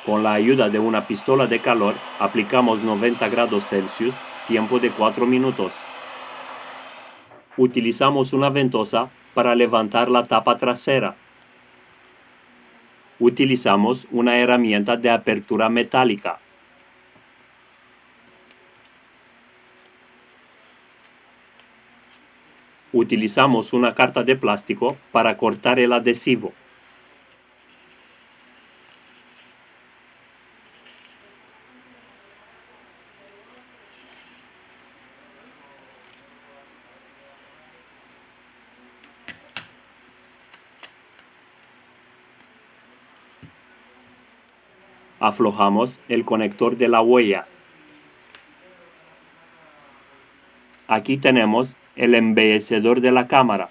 Con la ayuda de una pistola de calor, aplicamos 90 grados Celsius, tiempo de 4 minutos. Utilizamos una ventosa para levantar la tapa trasera. Utilizamos una herramienta de apertura metálica. Utilizamos una carta de plástico para cortar el adhesivo. Aflojamos el conector de la huella. Aquí tenemos el embellecedor de la cámara.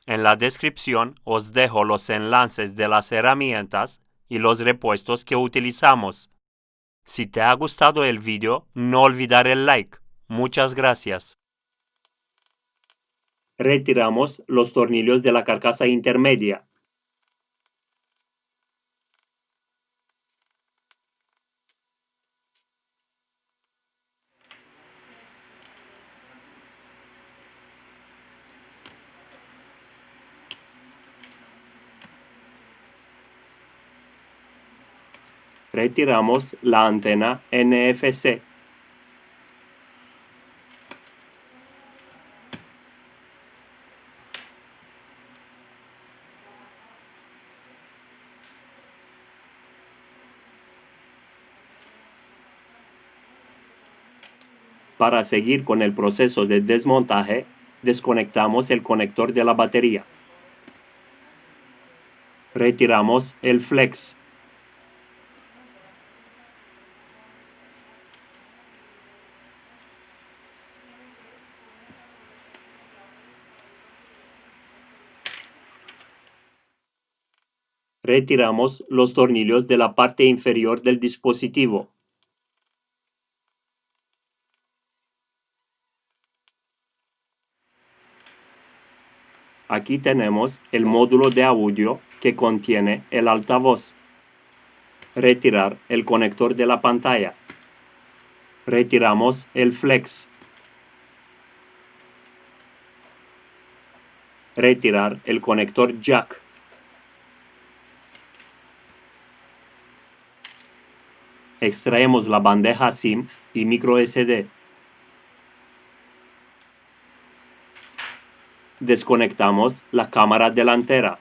En la descripción os dejo los enlaces de las herramientas y los repuestos que utilizamos. Si te ha gustado el vídeo, no olvidar el like. Muchas gracias. Retiramos los tornillos de la carcasa intermedia. Retiramos la antena NFC. Para seguir con el proceso de desmontaje, desconectamos el conector de la batería. Retiramos el flex. Retiramos los tornillos de la parte inferior del dispositivo. Aquí tenemos el módulo de audio que contiene el altavoz. Retirar el conector de la pantalla. Retiramos el flex. Retirar el conector jack. Extraemos la bandeja SIM y micro SD. Desconectamos la cámara delantera.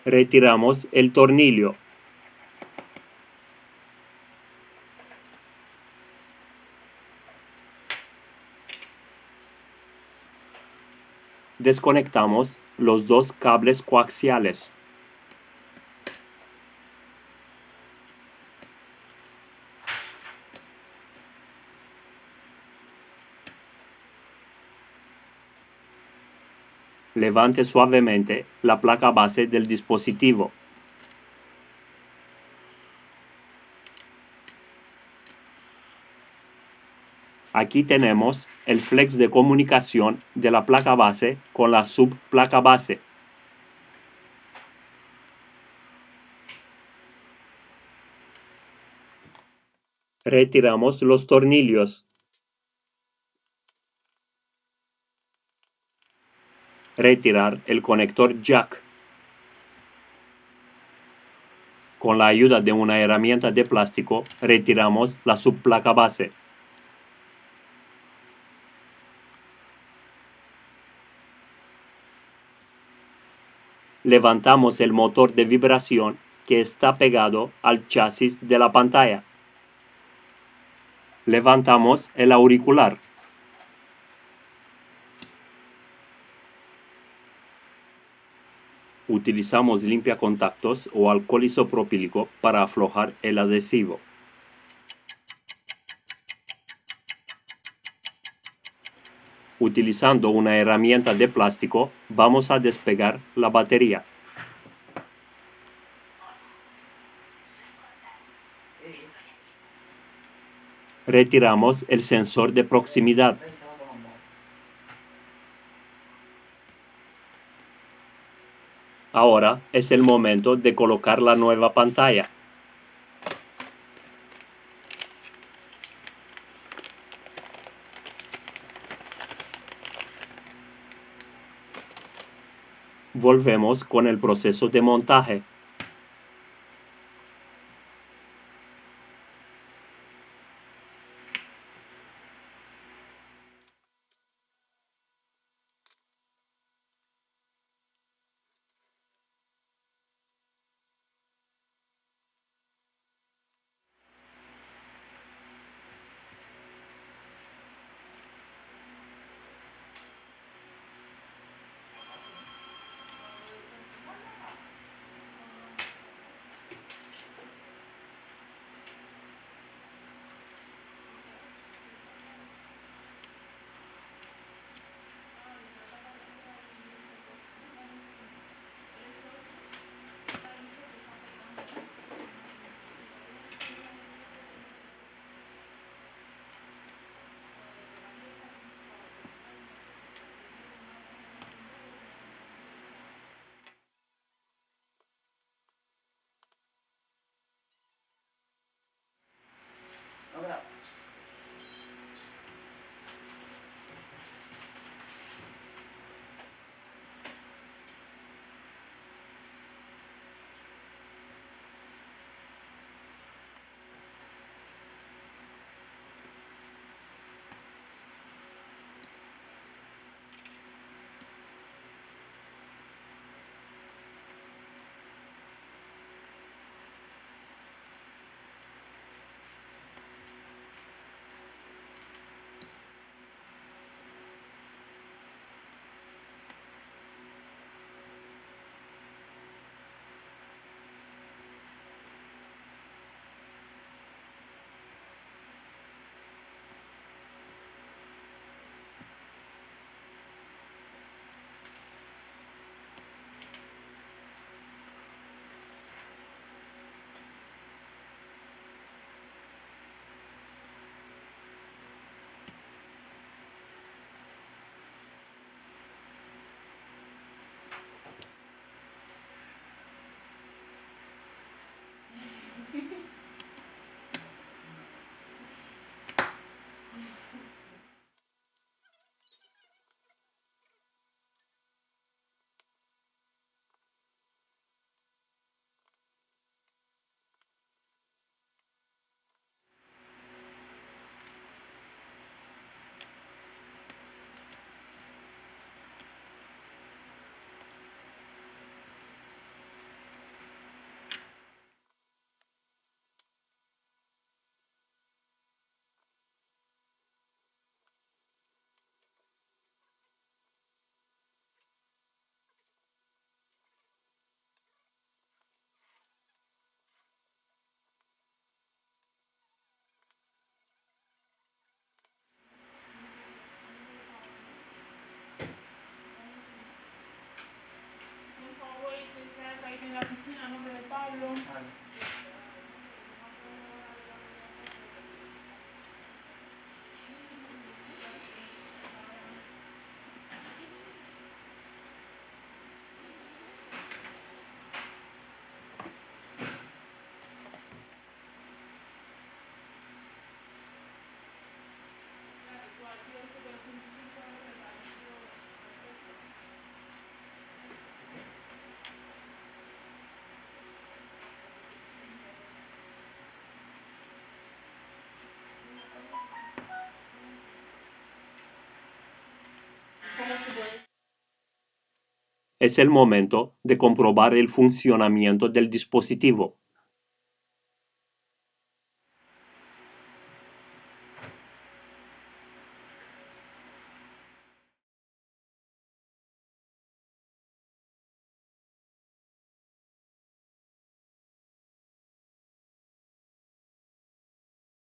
Retiramos el tornillo. Desconectamos los dos cables coaxiales. Levante suavemente la placa base del dispositivo. Aquí tenemos el flex de comunicación de la placa base con la subplaca base. Retiramos los tornillos. Retirar el conector jack. Con la ayuda de una herramienta de plástico, retiramos la subplaca base. Levantamos el motor de vibración que está pegado al chasis de la pantalla. Levantamos el auricular. Utilizamos limpiacontactos o alcohol isopropílico para aflojar el adhesivo. Utilizando una herramienta de plástico, vamos a despegar la batería. Retiramos el sensor de proximidad. Ahora es el momento de colocar la nueva pantalla. Volvemos con el proceso de montaje. En la piscina, a nombre de Pablo. Es el momento de comprobar el funcionamiento del dispositivo.